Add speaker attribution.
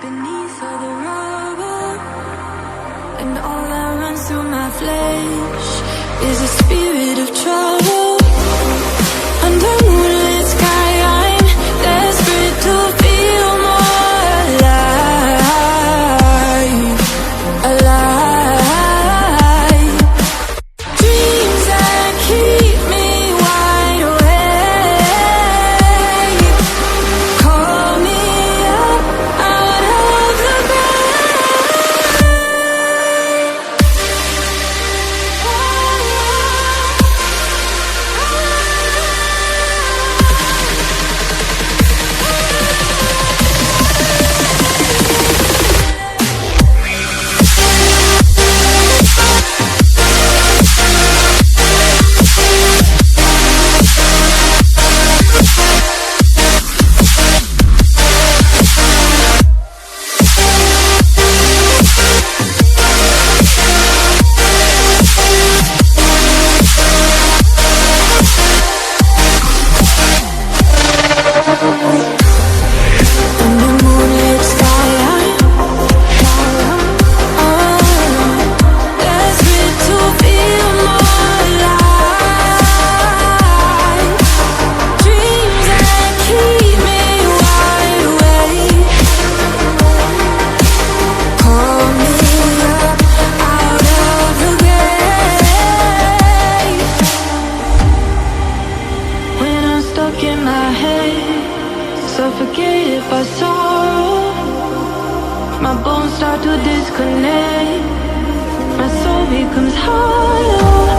Speaker 1: beneath all the rubble, and all that runs through my flesh is a spirit of trouble. Under moonlit sky, I'm desperate to feel more alive, alive. Dreams that keep me wide awake, call me up out of the suffocated by sorrow. My bones start to disconnect. My soul becomes hollow.